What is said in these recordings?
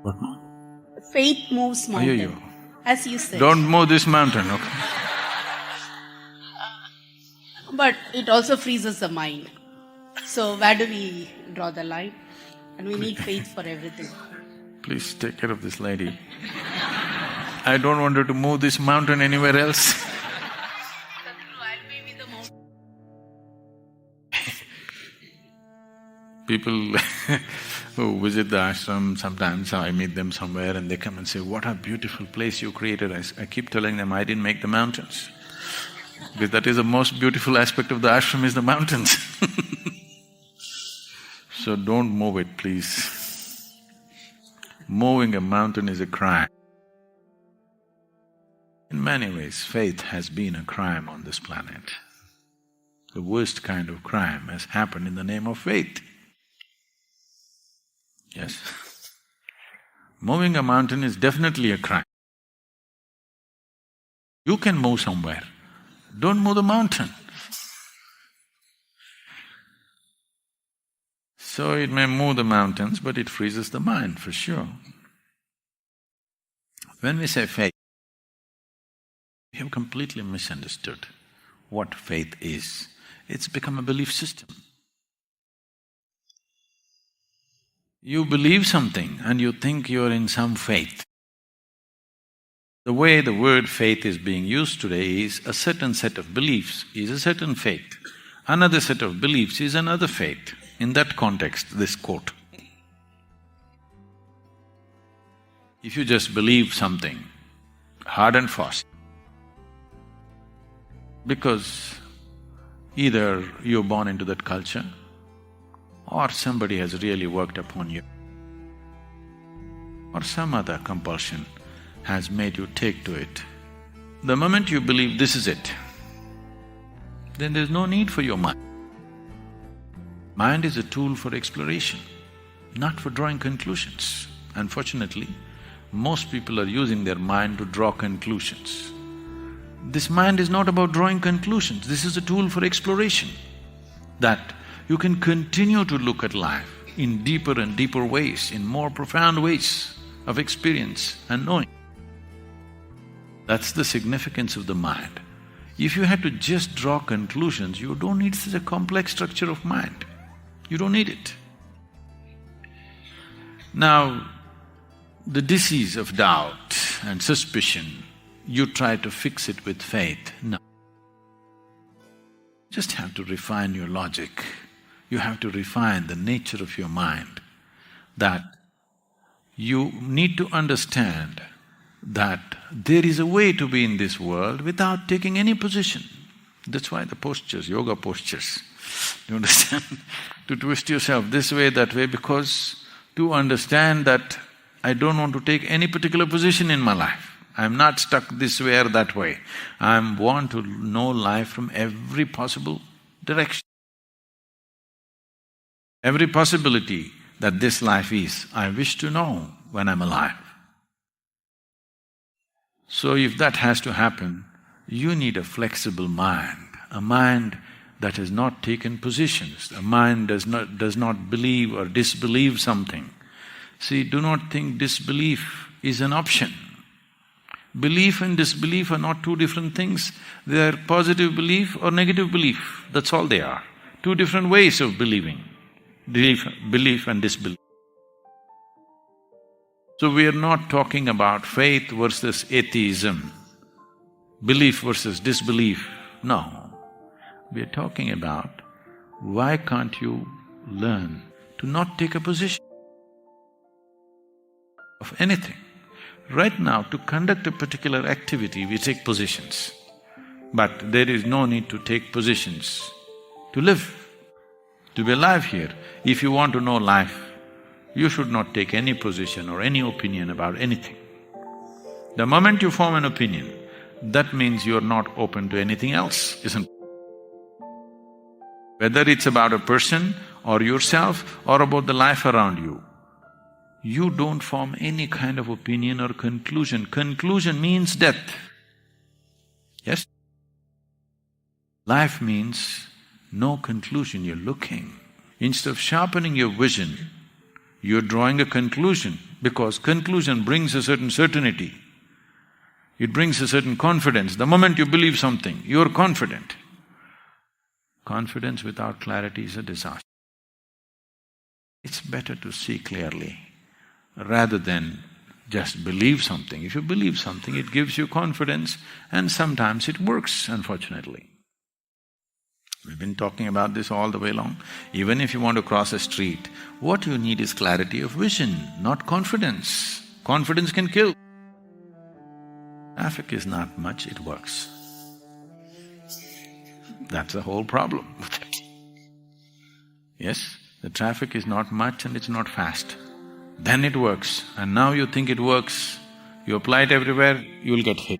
What? Faith moves mountain, Ayyo. as you said. Don't move this mountain, okay? But it also freezes the mind. So where do we draw the line? And we need faith for everything. Please take care of this lady. I don't want her to move this mountain anywhere else. People who visit the ashram, sometimes I meet them somewhere and they come and say, "What a beautiful place you created." I keep telling them, I didn't make the mountains. Because that is the most beautiful aspect of the ashram is the mountains. So don't move it, please. Moving a mountain is a crime. In many ways, faith has been a crime on this planet. The worst kind of crime has happened in the name of faith. Yes. Moving a mountain is definitely a crime. You can move somewhere, don't move the mountain. So it may move the mountains, but it freezes the mind for sure. When we say faith, we have completely misunderstood what faith is. It's become a belief system. You believe something and you think you're in some faith. The way the word faith is being used today is a certain set of beliefs is a certain faith, another set of beliefs is another faith. In that context, this quote. If you just believe something hard and fast, because either you're born into that culture or somebody has really worked upon you, or some other compulsion has made you take to it. The moment you believe this is it, then there's no need for your mind. Mind is a tool for exploration, not for drawing conclusions. Unfortunately, most people are using their mind to draw conclusions. This mind is not about drawing conclusions, this is a tool for exploration, that you can continue to look at life in deeper and deeper ways, in more profound ways of experience and knowing. That's the significance of the mind. If you had to just draw conclusions, you don't need such a complex structure of mind. You don't need it. Now, the disease of doubt and suspicion, you try to fix it with faith. No. Just have to refine your logic. You have to refine the nature of your mind, that you need to understand that there is a way to be in this world without taking any position. That's why the postures, yoga postures, you understand? To twist yourself this way, that way, because to understand that I don't want to take any particular position in my life. I'm not stuck this way or that way. I want to know life from every possible direction. Every possibility that this life is, I wish to know when I'm alive. So if that has to happen, you need a flexible mind, a mind that has not taken positions, a mind does not believe or disbelieve something. See, do not think disbelief is an option. Belief and disbelief are not two different things, they are positive belief or negative belief, that's all they are. Two different ways of believing, belief and disbelief. So we are not talking about faith versus atheism, belief versus disbelief, no. We are talking about why can't you learn to not take a position of anything. Right now, to conduct a particular activity, we take positions, but there is no need to take positions to live, to be alive here. If you want to know life, you should not take any position or any opinion about anything. The moment you form an opinion, that means you're not open to anything else, isn't it? Whether it's about a person or yourself or about the life around you, you don't form any kind of opinion or conclusion. Conclusion means death. Yes? Life means no conclusion, you're looking. Instead of sharpening your vision, you're drawing a conclusion. because conclusion brings a certain certainty. It brings a certain confidence. The moment you believe something, you're confident. Confidence without clarity is a disaster. It's better to see clearly rather than just believe something. If you believe something, it gives you confidence and sometimes it works, unfortunately. We've been talking about this all the way along. Even if you want to cross a street, what you need is clarity of vision, not confidence. Confidence can kill. Traffic is not much, it works. That's the whole problem with it. Yes, the traffic is not much and it's not fast. Then it works, and now you think it works, you apply it everywhere, you'll get hit.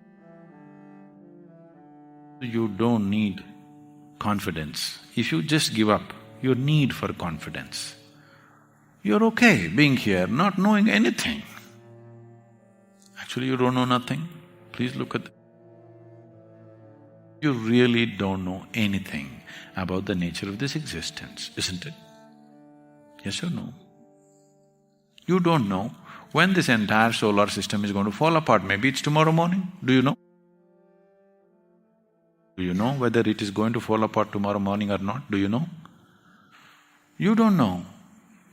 You don't need confidence. If you just give up your need for confidence, you're okay being here, not knowing anything. Actually, you don't know nothing. Please look at… You really don't know anything about the nature of this existence, isn't it? Yes or no? You don't know when this entire solar system is going to fall apart. Maybe it's tomorrow morning. Do you know? Do you know whether it is going to fall apart tomorrow morning or not? Do you know? You don't know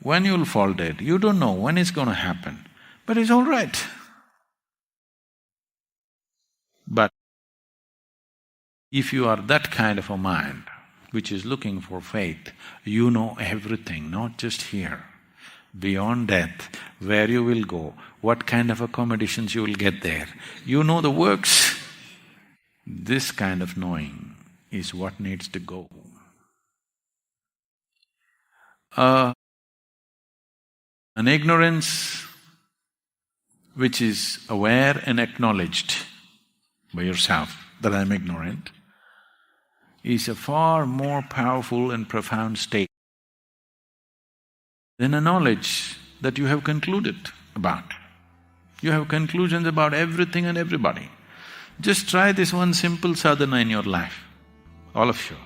when you'll fall dead. You don't know when it's going to happen. But it's all right. But if you are that kind of a mind which is looking for faith, you know everything, not just here. Beyond death, where you will go, what kind of accommodations you will get there. You know the works. This kind of knowing is what needs to go. An ignorance which is aware and acknowledged by yourself that I'm ignorant is a far more powerful and profound state than a knowledge that you have concluded about. You have conclusions about everything and everybody. Just try this one simple sadhana in your life, all of you.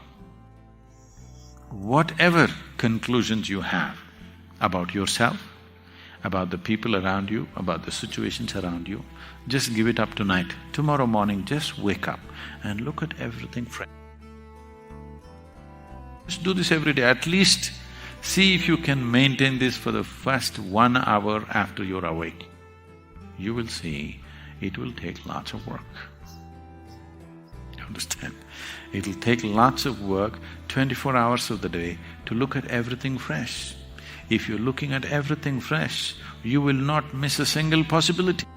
Whatever conclusions you have about yourself, about the people around you, about the situations around you, just give it up tonight. Tomorrow morning, just wake up and look at everything fresh. Just do this every day, at least see if you can maintain this for the first 1 hour after you're awake. You will see, it will take lots of work. You understand? It'll take lots of work, 24 hours of the day, to look at everything fresh. If you're looking at everything fresh, you will not miss a single possibility.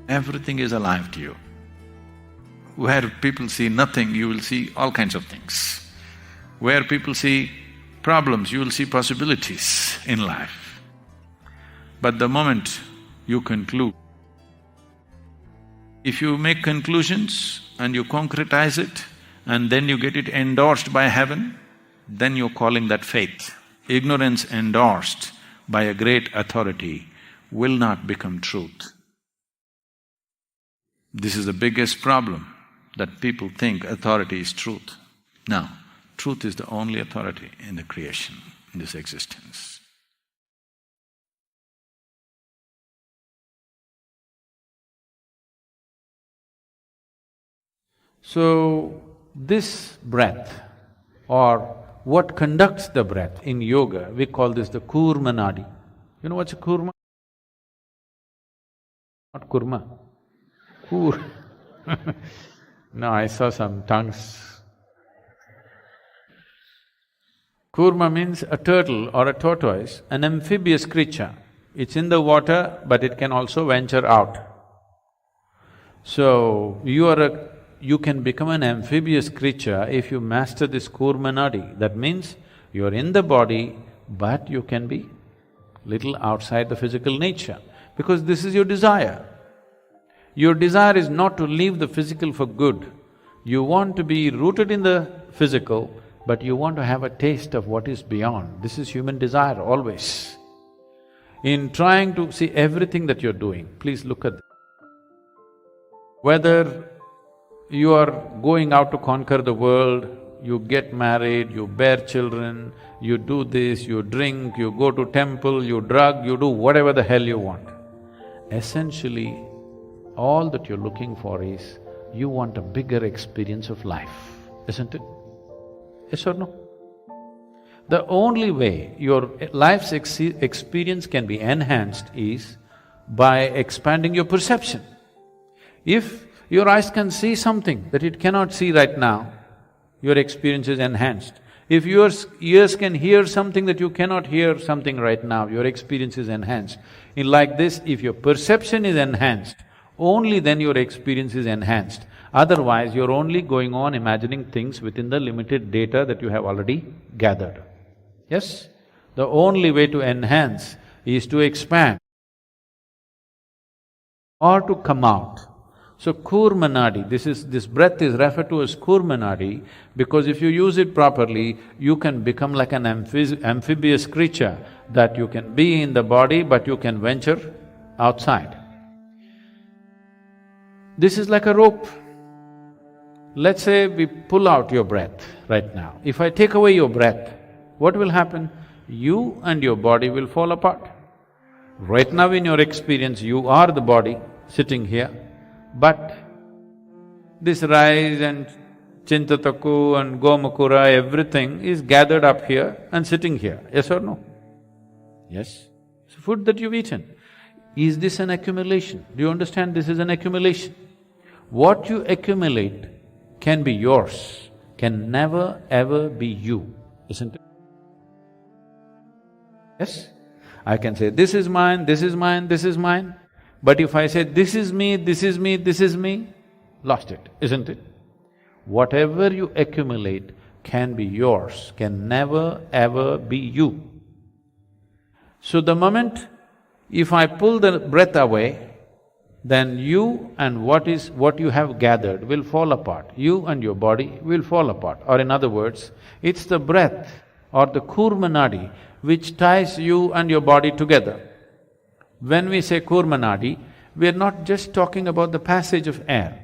Everything is alive to you. Where people see nothing, you will see all kinds of things. Where people see problems, you will see possibilities in life. But the moment you conclude, if you make conclusions and you concretize it and then you get it endorsed by heaven, then you're calling that faith. Ignorance endorsed by a great authority will not become truth. This is the biggest problem, that people think authority is truth. No, truth is the only authority in the creation, in this existence. So, this breath, or what conducts the breath in yoga, we call this the kurma nadi. You know what's a kurma? Not kurma, kur. No, I saw some tongues. Kurma means a turtle or a tortoise, an amphibious creature. It's in the water, but it can also venture out. So, you can become an amphibious creature if you master this kurma nadi. That means you're in the body, but you can be little outside the physical nature, because this is your desire. Your desire is not to leave the physical for good. You want to be rooted in the physical, but you want to have a taste of what is beyond. This is human desire always. In trying to see everything that you're doing, please look at this. Whether you are going out to conquer the world, you get married, you bear children, you do this, you drink, you go to temple, you drug, you do whatever the hell you want. Essentially, all that you're looking for is, you want a bigger experience of life, isn't it? Yes or no? The only way your life's experience can be enhanced is by expanding your perception. If your eyes can see something that it cannot see right now, your experience is enhanced. If your ears can hear something that you cannot hear something right now, your experience is enhanced. In like this, if your perception is enhanced, only then your experience is enhanced. Otherwise, you're only going on imagining things within the limited data that you have already gathered. Yes? The only way to enhance is to expand or to come out. So Kurmanadi, this breath is referred to as Kurmanadi because if you use it properly, you can become like an amphibious creature that you can be in the body but you can venture outside. This is like a rope. Let's say we pull out your breath right now. If I take away your breath, what will happen? You and your body will fall apart. Right now in your experience, you are the body sitting here, but this rice and Chintataku and Gomakura, everything is gathered up here and sitting here, yes or no? Yes. It's food that you've eaten. Is this an accumulation? Do you understand this is an accumulation? What you accumulate can be yours, can never ever be you, isn't it? Yes? I can say, this is mine, this is mine, this is mine. But if I say, this is me, this is me, this is me, lost it, isn't it? Whatever you accumulate can be yours, can never ever be you. So the moment if I pull the breath away, then you and what you have gathered will fall apart. You and your body will fall apart. Or in other words, it's the breath or the Kurmanadi which ties you and your body together. When we say Kurmanadi, we're not just talking about the passage of air.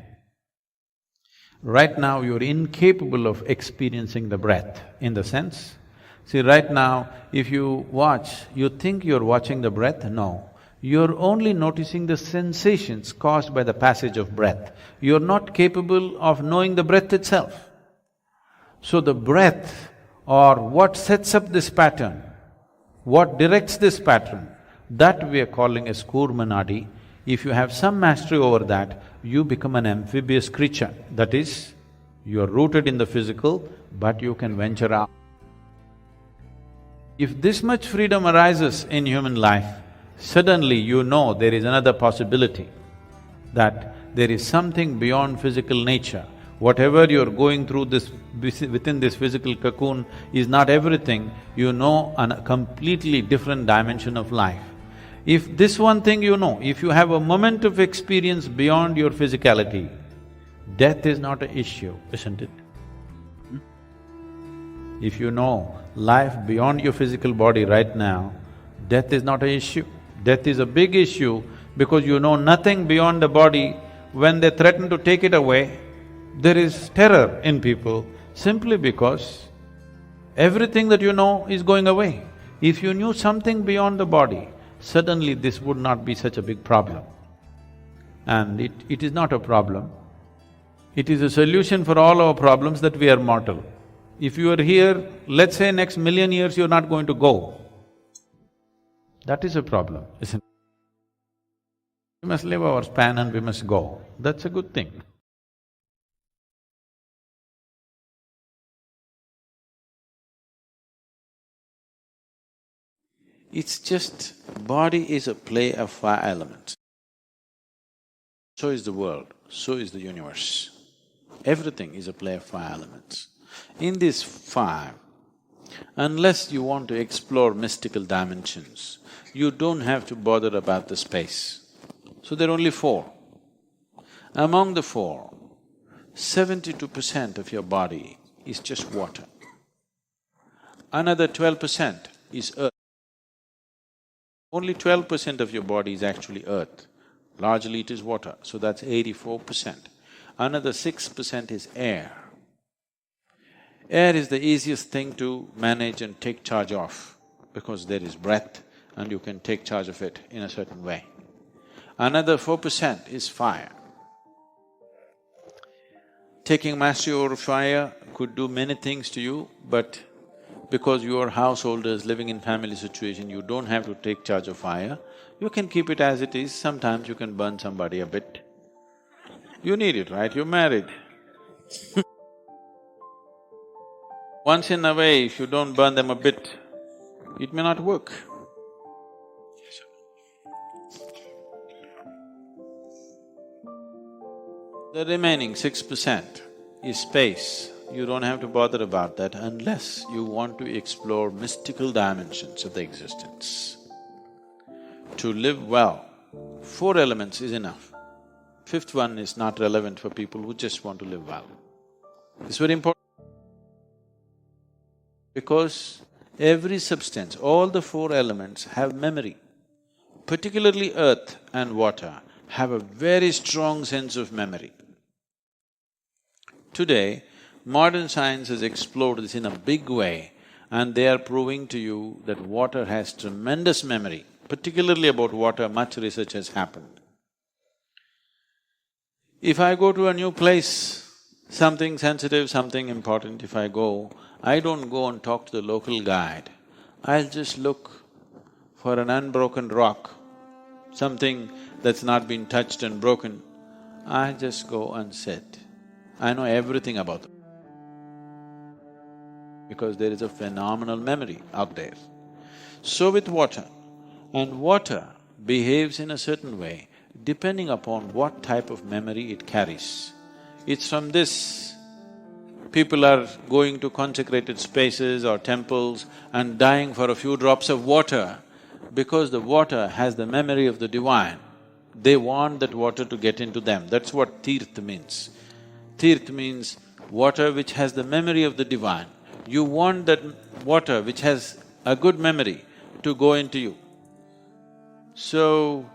Right now you're incapable of experiencing the breath in the sense, see right now if you watch, you think you're watching the breath, no. You're only noticing the sensations caused by the passage of breath. You're not capable of knowing the breath itself. So the breath or what sets up this pattern, what directs this pattern, that we are calling as Kurmanadi. If you have some mastery over that, you become an amphibious creature. That is, you are rooted in the physical, but you can venture out. If this much freedom arises in human life, suddenly you know there is another possibility, that there is something beyond physical nature. Whatever you're going through within this physical cocoon is not everything, you know a completely different dimension of life. If this one thing you know, if you have a moment of experience beyond your physicality, death is not an issue, isn't it? If you know life beyond your physical body right now, death is not an issue. Death is a big issue because you know nothing beyond the body. When they threaten to take it away, there is terror in people simply because everything that you know is going away. If you knew something beyond the body, suddenly this would not be such a big problem. And it is not a problem. It is a solution for all our problems that we are mortal. If you are here, let's say next million years you're not going to go, that is a problem, isn't it? We must live our span and we must go, that's a good thing. It's just, body is a play of five elements. So is the world, so is the universe. Everything is a play of five elements. In these five, unless you want to explore mystical dimensions, you don't have to bother about the space. So there are only four. Among the four, 72% of your body is just water. Another 12% is earth. Only 12% of your body is actually earth. Largely it is water, so that's 84%. Another 6% is air. Air is the easiest thing to manage and take charge of because there is breath and you can take charge of it in a certain way. Another 4% is fire. Taking mastery over fire could do many things to you, but because you are householders living in family situation, you don't have to take charge of fire. You can keep it as it is, sometimes you can burn somebody a bit. You need it, right? You're married. Once in a way, if you don't burn them a bit, it may not work. The remaining 6% is space. You don't have to bother about that unless you want to explore mystical dimensions of the existence. To live well, 4 elements is enough. 5th one is not relevant for people who just want to live well. It's very important. Because every substance, all the 4 elements have memory. Particularly earth and water have a very strong sense of memory. Today, modern science has explored this in a big way and they are proving to you that water has tremendous memory. Particularly about water, much research has happened. If I go to a new place, something sensitive, something important, if I go, I don't go and talk to the local guide. I'll just look for an unbroken rock, something that's not been touched and broken. I just go and sit. I know everything about them because there is a phenomenal memory out there. So with water, and water behaves in a certain way depending upon what type of memory it carries. It's from this, people are going to consecrated spaces or temples and dying for a few drops of water because the water has the memory of the divine. They want that water to get into them, that's what tirth means. Tirth means water which has the memory of the divine. You want that water which has a good memory to go into you. So,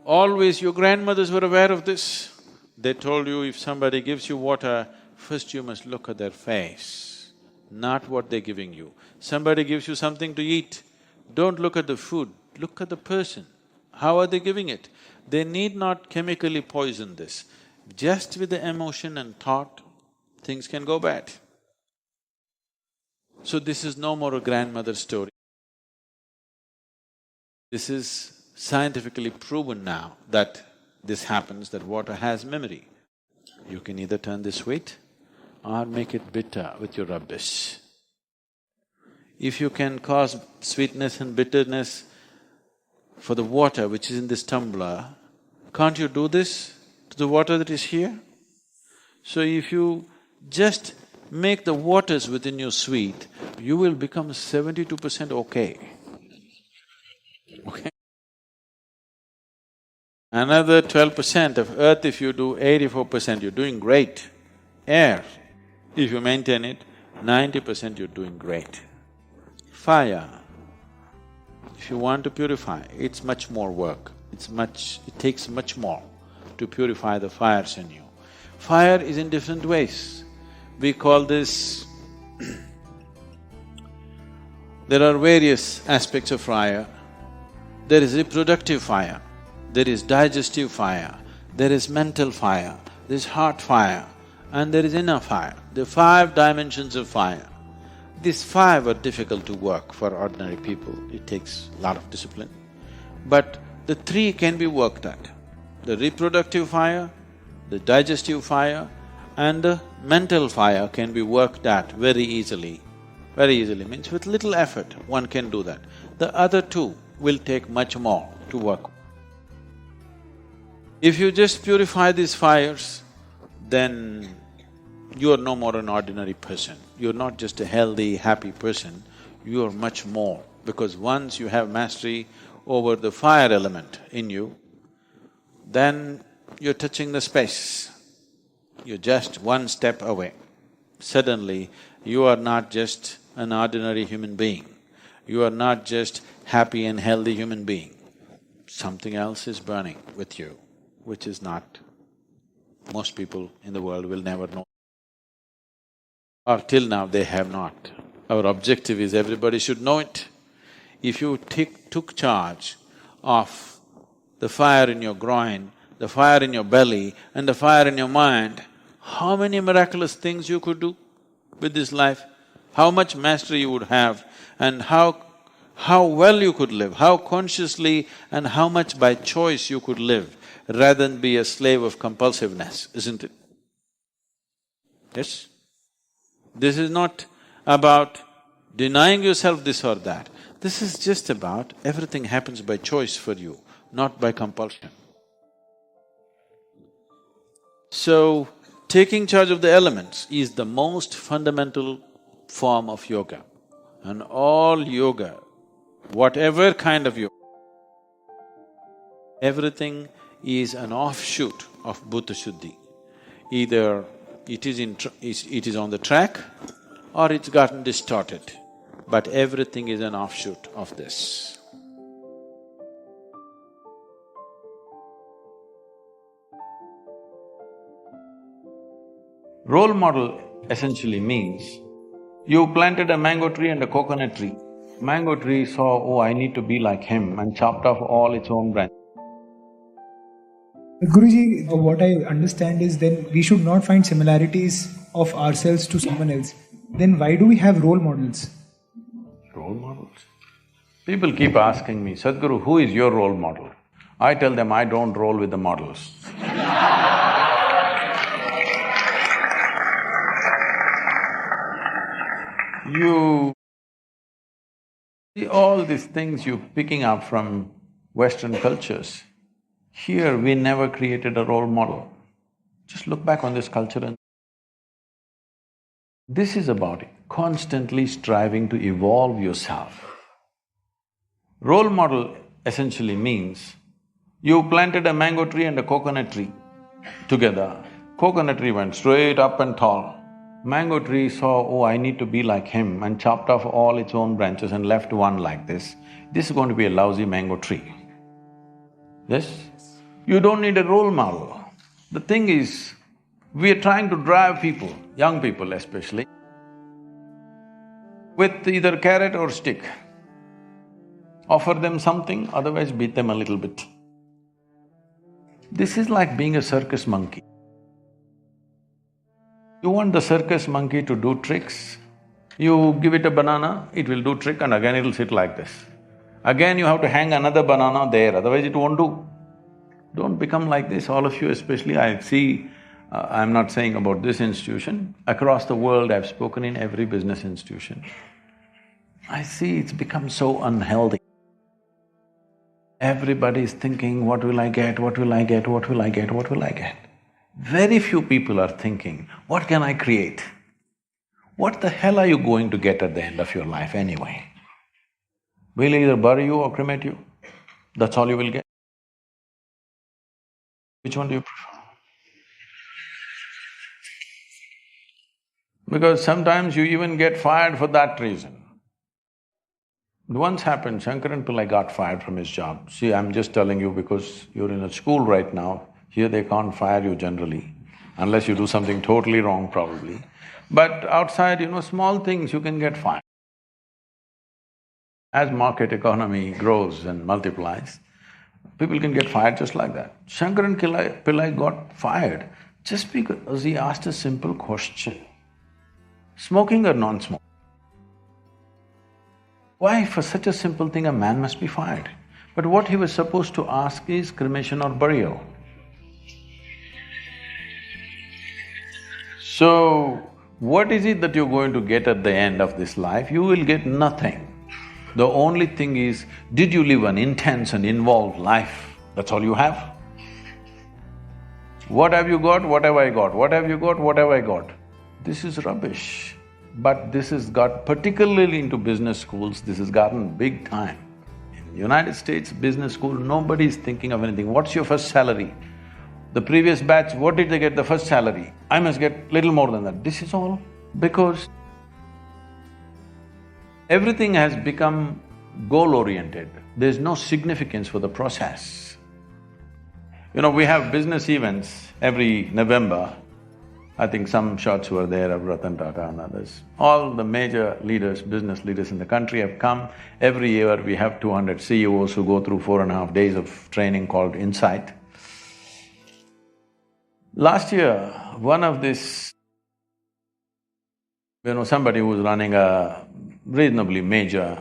always your grandmothers were aware of this. They told you if somebody gives you water, first you must look at their face, not what they're giving you. Somebody gives you something to eat, don't look at the food, look at the person. How are they giving it? They need not chemically poison this. Just with the emotion and thought, things can go bad. So this is no more a grandmother story. This is scientifically proven now that this happens, that water has memory. You can either turn this sweet or make it bitter with your rubbish. If you can cause sweetness and bitterness for the water which is in this tumbler, can't you do this to the water that is here? So if you just make the waters within you sweet, you will become 72% okay. Okay? Another 12% of earth if you do, 84% you're doing great. Air, if you maintain it, 90% you're doing great. Fire, if you want to purify, it's much more work, it takes much more to purify the fires in you. Fire is in different ways. We call this there are various aspects of fire. There is reproductive fire, there is digestive fire, there is mental fire, there is heart fire, and there is inner fire. There are 5 dimensions of fire. These 5 are difficult to work for ordinary people, it takes a lot of discipline. But the 3 can be worked at. The reproductive fire, the digestive fire, and the mental fire can be worked at very easily. Very easily means with little effort one can do that. The other 2 will take much more to work. If you just purify these fires, then you are no more an ordinary person. You're not just a healthy, happy person, you are much more. Because once you have mastery over the fire element in you, then you're touching the space. You're just one step away. Suddenly, you are not just an ordinary human being. You are not just happy and healthy human being. Something else is burning with you, which is not… most people in the world will never know. or till now they have not. Our objective is everybody should know it. If you took charge of the fire in your groin, the fire in your belly and the fire in your mind, how many miraculous things you could do with this life, how much mastery you would have, and how well you could live, how consciously and how much by choice you could live, rather than be a slave of compulsiveness, isn't it? Yes? This is not about denying yourself this or that. This is just about everything happens by choice for you, not by compulsion. So, taking charge of the elements is the most fundamental form of yoga. And all yoga, whatever kind of yoga, everything is an offshoot of Bhuta Shuddhi. Either it is on the track or it's gotten distorted, but everything is an offshoot of this. Role model essentially means you planted a mango tree and a coconut tree. Mango tree saw, oh, I need to be like him, and chopped off all its own branches. Guruji, what I understand is then we should not find similarities of ourselves to someone else. Then why do we have role models? Role models? People keep asking me, Sadhguru, who is your role model? I tell them, I don't roll with the models. You see all these things you're picking up from Western cultures. Here we never created a role model. Just look back on this culture and… This is about constantly striving to evolve yourself. Role model essentially means you planted a mango tree and a coconut tree together. Coconut tree went straight up and tall. Mango tree saw, oh, I need to be like him, and chopped off all its own branches and left one like this. This is going to be a lousy mango tree. Yes? You don't need a role model. The thing is, we are trying to drive people, young people especially, with either carrot or stick. Offer them something, otherwise beat them a little bit. This is like being a circus monkey. You want the circus monkey to do tricks, you give it a banana, it will do trick and again it'll sit like this. Again you have to hang another banana there, otherwise it won't do. Don't become like this, all of you especially. I see, I'm not saying about this institution, across the world I've spoken in every business institution. I see it's become so unhealthy. Everybody is thinking, what will I get, what will I get, what will I get, what will I get? Very few people are thinking, what can I create? What the hell are you going to get at the end of your life anyway? We'll either bury you or cremate you, that's all you will get. Which one do you prefer? Because sometimes you even get fired for that reason. Once happened, Shankaran Pillai got fired from his job. See, I'm just telling you because you're in a school right now, here they can't fire you generally, unless you do something totally wrong probably. But outside, small things you can get fired. As market economy grows and multiplies, people can get fired just like that. Shankaran Pillai got fired just because he asked a simple question, smoking or non-smoking? Why for such a simple thing a man must be fired? But what he was supposed to ask is cremation or burial. So, what is it that you're going to get at the end of this life? You will get nothing. The only thing is, did you live an intense and involved life? That's all you have. What have you got? What have I got? What have you got? What have I got? This is rubbish. But this has got, particularly into business schools, this has gotten big time. In United States business school, nobody is thinking of anything. What's your first salary? The previous batch, what did they get the first salary? I must get little more than that. This is all because everything has become goal-oriented. There's no significance for the process. We have business events every November. I think some shots were there of Ratan Tata and others. All the major leaders, business leaders in the country have come. Every year we have 200 CEOs who go through 4.5 days of training called Insight. Last year, one of this, somebody who was running a reasonably major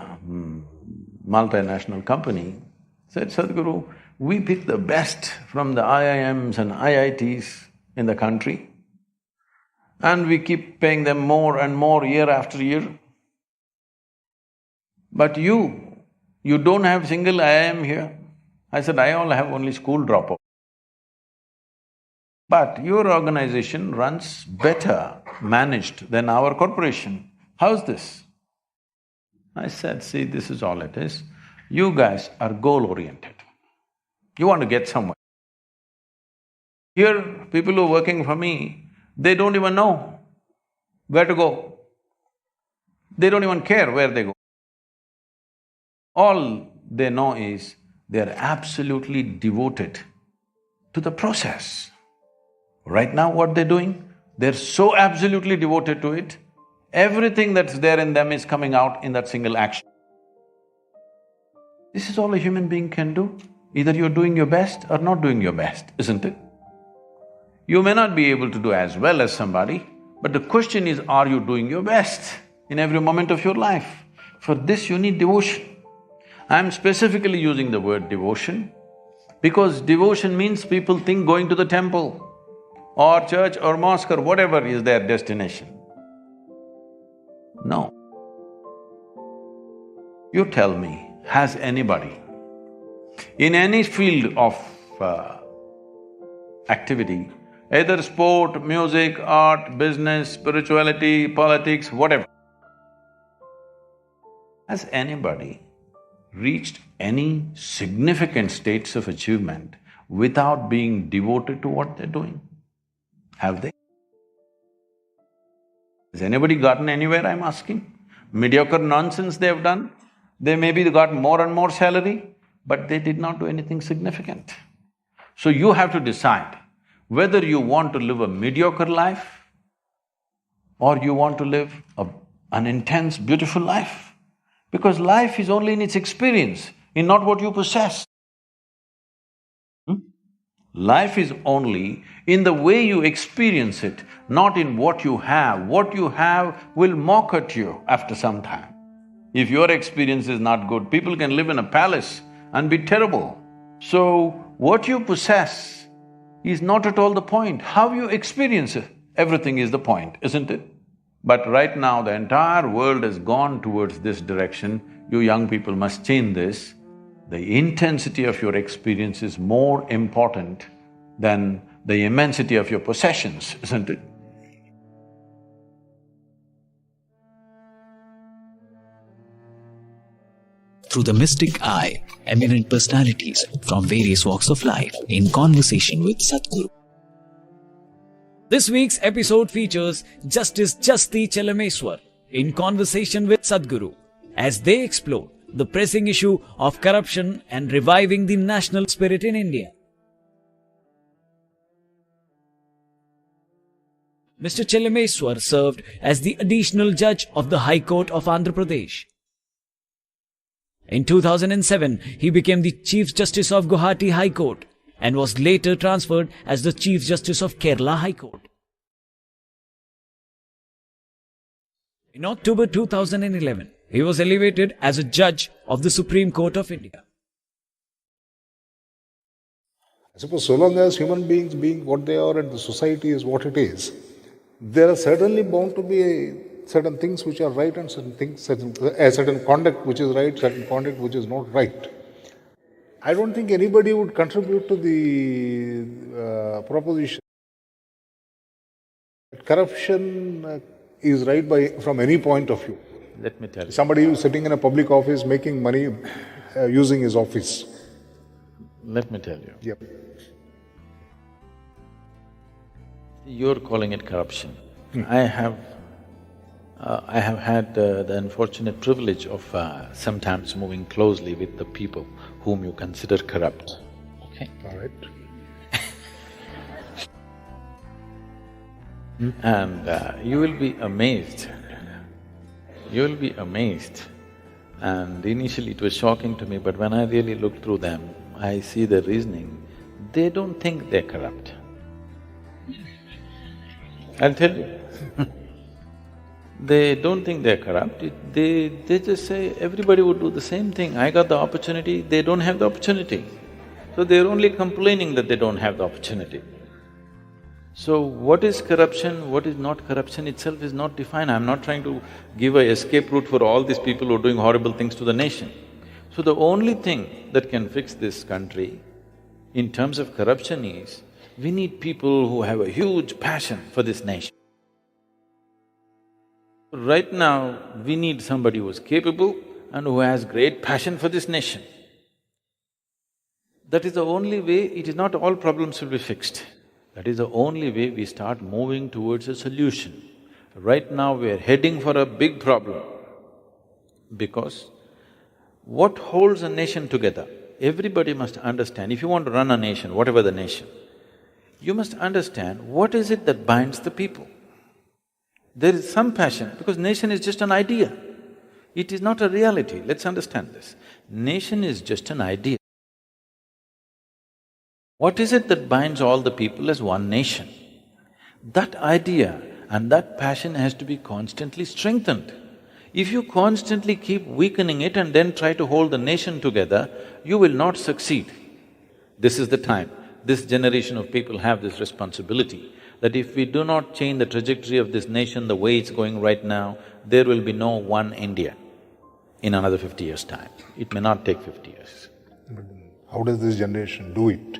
multinational company said, Sadhguru, we pick the best from the IIMs and IITs in the country and we keep paying them more and more year after year. But you don't have single IIM here. I said, I all have only school dropout. But your organization runs better managed than our corporation. How's this? I said, see, this is all it is. You guys are goal-oriented. You want to get somewhere. Here, people who are working for me, they don't even know where to go. They don't even care where they go. All they know is they're absolutely devoted to the process. Right now what they're doing, they're so absolutely devoted to it, everything that's there in them is coming out in that single action. This is all a human being can do. Either you're doing your best or not doing your best, isn't it? You may not be able to do as well as somebody, but the question is, are you doing your best in every moment of your life? For this you need devotion. I'm specifically using the word devotion because devotion means people think going to the temple or church or mosque or whatever is their destination. No. You tell me, has anybody in any field of activity, either sport, music, art, business, spirituality, politics, whatever, has anybody reached any significant states of achievement without being devoted to what they're doing? Have they? Has anybody gotten anywhere, I'm asking? Mediocre nonsense they've done, they maybe got more and more salary, but they did not do anything significant. So you have to decide whether you want to live a mediocre life or you want to live an intense, beautiful life. Because life is only in its experience, in not what you possess. Life is only in the way you experience it, not in what you have. What you have will mock at you after some time. If your experience is not good, people can live in a palace and be terrible. So, what you possess is not at all the point. How you experience it, everything is the point, isn't it? But right now, the entire world has gone towards this direction. You young people must change this. The intensity of your experience is more important than the immensity of your possessions, isn't it? Through the mystic eye, eminent personalities from various walks of life in conversation with Sadhguru. This week's episode features Justice Jasti Chelameswar in conversation with Sadhguru as they explore the pressing issue of corruption and reviving the national spirit in India. Mr. Chelameswar served as the additional judge of the High Court of Andhra Pradesh. In 2007, he became the Chief Justice of Guwahati High Court and was later transferred as the Chief Justice of Kerala High Court. In October 2011, he was elevated as a judge of the Supreme Court of India. I suppose so long as human beings being what they are and the society is what it is, there are certainly bound to be certain things which are right and certain conduct which is right, certain conduct which is not right. I don't think anybody would contribute to the proposition that corruption is right from any point of view. Let me tell you. Somebody who is sitting in a public office making money using his office. Let me tell you. Yep. You're calling it corruption. I have had the unfortunate privilege of sometimes moving closely with the people whom you consider corrupt, okay? All right. And you will be amazed. You will be amazed. And initially it was shocking to me, but when I really look through them, I see the reasoning. They don't think they're corrupt. I'll tell you. They don't think they're corrupt, they just say, everybody would do the same thing. I got the opportunity, they don't have the opportunity. So they're only complaining that they don't have the opportunity. So what is corruption, what is not corruption itself is not defined. I'm not trying to give a escape route for all these people who are doing horrible things to the nation. So the only thing that can fix this country in terms of corruption is, we need people who have a huge passion for this nation. Right now, we need somebody who is capable and who has great passion for this nation. That is the only way, it is not all problems will be fixed. That is the only way we start moving towards a solution. Right now, we are heading for a big problem because what holds a nation together? Everybody must understand, if you want to run a nation, whatever the nation, you must understand what is it that binds the people. There is some passion, because nation is just an idea. It is not a reality, let's understand this. Nation is just an idea. What is it that binds all the people as one nation? That idea and that passion has to be constantly strengthened. If you constantly keep weakening it and then try to hold the nation together, you will not succeed. This is the time. This generation of people have this responsibility that if we do not change the trajectory of this nation the way it's going right now, there will be no one India in another 50 years' time. It may not take 50 years. But how does this generation do it?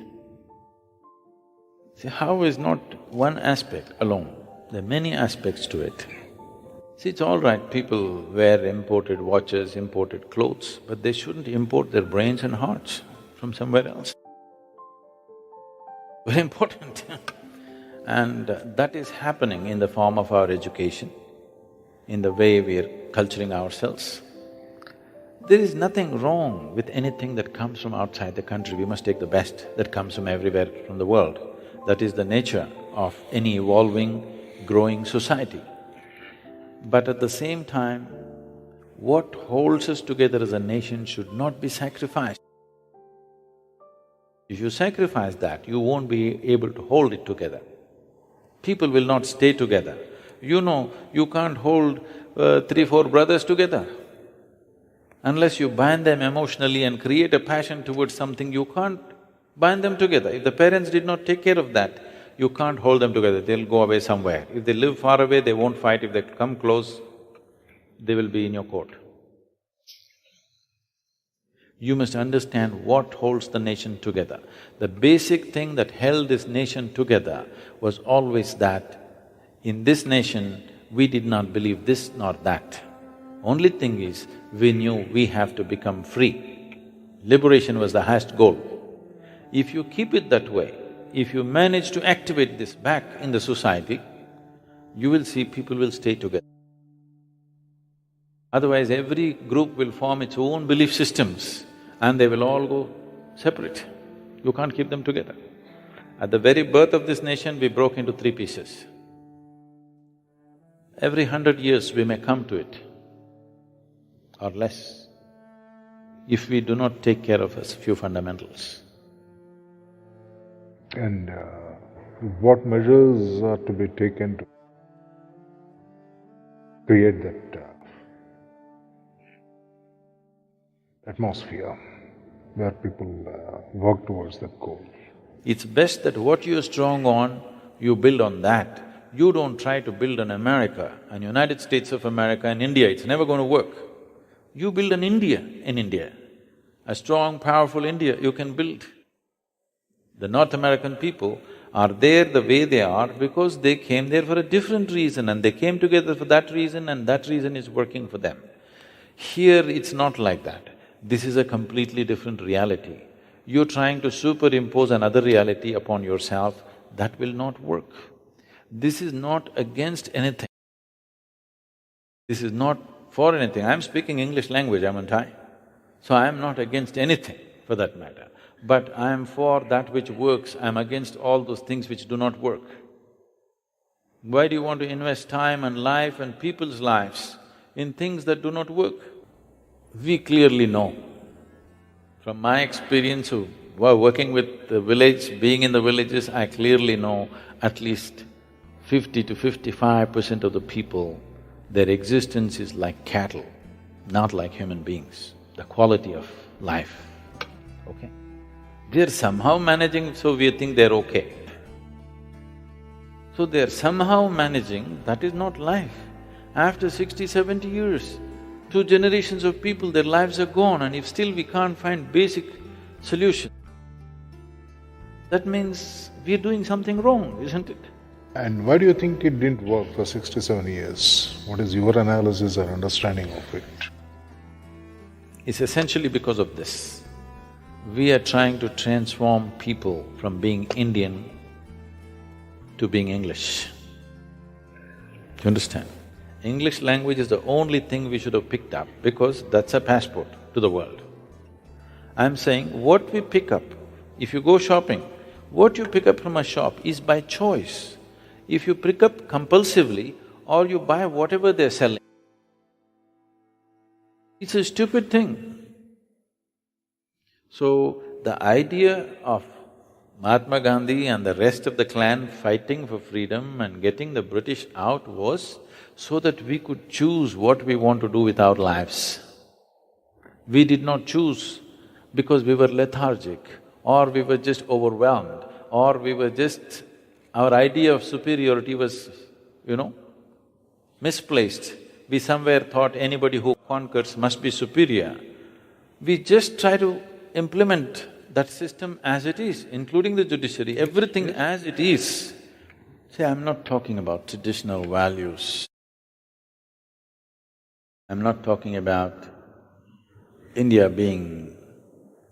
See, how is not one aspect alone, there are many aspects to it. See, it's all right, people wear imported watches, imported clothes, but they shouldn't import their brains and hearts from somewhere else. Very important And that is happening in the form of our education, in the way we are culturing ourselves. There is nothing wrong with anything that comes from outside the country. We must take the best that comes from everywhere from the world. That is the nature of any evolving, growing society. But at the same time, what holds us together as a nation should not be sacrificed. If you sacrifice that, you won't be able to hold it together. People will not stay together. You know, you can't hold three, four brothers together. Unless you bind them emotionally and create a passion towards something, you can't bind them together. If the parents did not take care of that, you can't hold them together, they'll go away somewhere. If they live far away, they won't fight. If they come close, they will be in your court. You must understand what holds the nation together. The basic thing that held this nation together was always that in this nation, we did not believe this nor that. Only thing is, we knew we have to become free. Liberation was the highest goal. If you keep it that way, if you manage to activate this back in the society, you will see people will stay together. Otherwise, every group will form its own belief systems and they will all go separate. You can't keep them together. At the very birth of this nation, we broke into three pieces. Every 100 years we may come to it, or less, if we do not take care of a few fundamentals. And what measures are to be taken to create that atmosphere where people work towards that goal? It's best that what you're strong on, you build on that. You don't try to build an America, an United States of America and India, it's never going to work. You build an India in India, a strong, powerful India you can build. The North American people are there the way they are because they came there for a different reason and they came together for that reason and that reason is working for them. Here it's not like that. This is a completely different reality. You're trying to superimpose another reality upon yourself, that will not work. This is not against anything. This is not for anything. I'm speaking English language, I'm Thai. So I'm not against anything for that matter. But I'm for that which works, I'm against all those things which do not work. Why do you want to invest time and life and people's lives in things that do not work? We clearly know. From my experience of working with the village, being in the villages, I clearly know at least 50 to 55% of the people, their existence is like cattle, not like human beings, the quality of life, okay? They're somehow managing, so we think they're okay. So they're somehow managing, that is not life. After 60, 70 years, 2 generations of people, their lives are gone, and if still we can't find basic solution, that means we're doing something wrong, isn't it? And why do you think it didn't work for 67 years? What is your analysis or understanding of it? It's essentially because of this. We are trying to transform people from being Indian to being English. Do you understand? English language is the only thing we should have picked up because that's a passport to the world. I'm saying what we pick up, if you go shopping, what you pick up from a shop is by choice. If you pick up compulsively or you buy whatever they're selling, it's a stupid thing. So, the idea of Mahatma Gandhi and the rest of the clan fighting for freedom and getting the British out was so that we could choose what we want to do with our lives. We did not choose because we were lethargic, or we were just overwhelmed, or we were just… our idea of superiority was, misplaced. We somewhere thought anybody who conquers must be superior. We just try to implement that system as it is, including the judiciary, everything as it is. See, I'm not talking about traditional values. I'm not talking about India being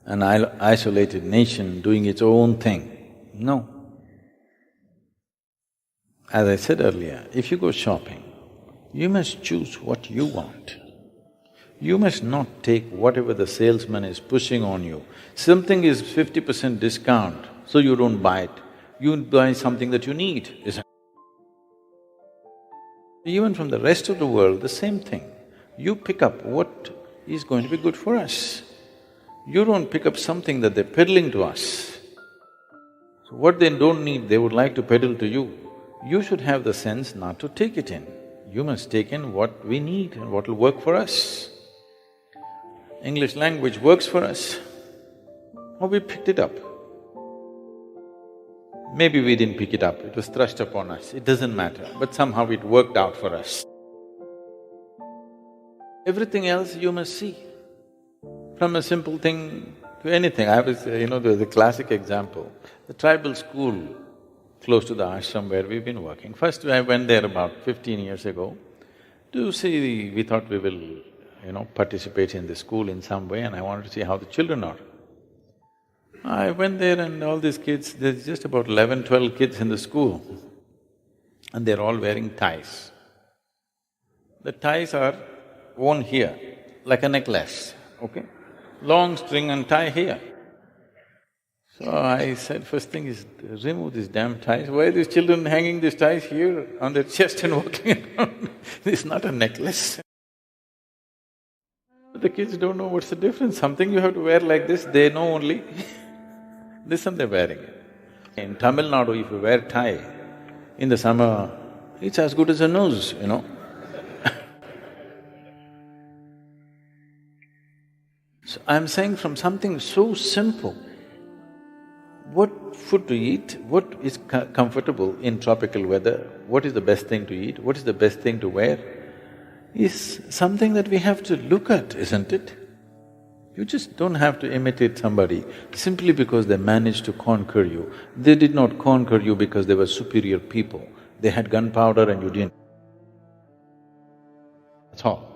an isolated nation doing its own thing. No. As I said earlier, if you go shopping, you must choose what you want. You must not take whatever the salesman is pushing on you. Something is 50% discount, so you don't buy it. You buy something that you need, isn't it? Even from the rest of the world, the same thing. You pick up what is going to be good for us. You don't pick up something that they're peddling to us. So what they don't need, they would like to peddle to you. You should have the sense not to take it in. You must take in what we need and what will work for us. English language works for us, or we picked it up. Maybe we didn't pick it up, it was thrust upon us, it doesn't matter, but somehow it worked out for us. Everything else you must see, from a simple thing to anything. There's a classic example, the tribal school close to the ashram where we've been working. First I went there about 15 years ago to see… we thought we will, participate in the school in some way, and I wanted to see how the children are. I went there and all these kids, there's just about 11, 12 kids in the school, and they're all wearing ties. The ties are worn here, like a necklace, okay? Long string and tie here. So I said, first thing is, remove these damn ties. Why are these children hanging these ties here on their chest and walking around? This is not a necklace. The kids don't know what's the difference. Something you have to wear like this, they know only this and they're wearing it. In Tamil Nadu, if you wear tie in the summer, it's as good as a nose, So I'm saying from something so simple, what food to eat, what is comfortable in tropical weather, what is the best thing to eat, what is the best thing to wear, is something that we have to look at, isn't it? You just don't have to imitate somebody simply because they managed to conquer you. They did not conquer you because they were superior people. They had gunpowder and you didn't. That's all.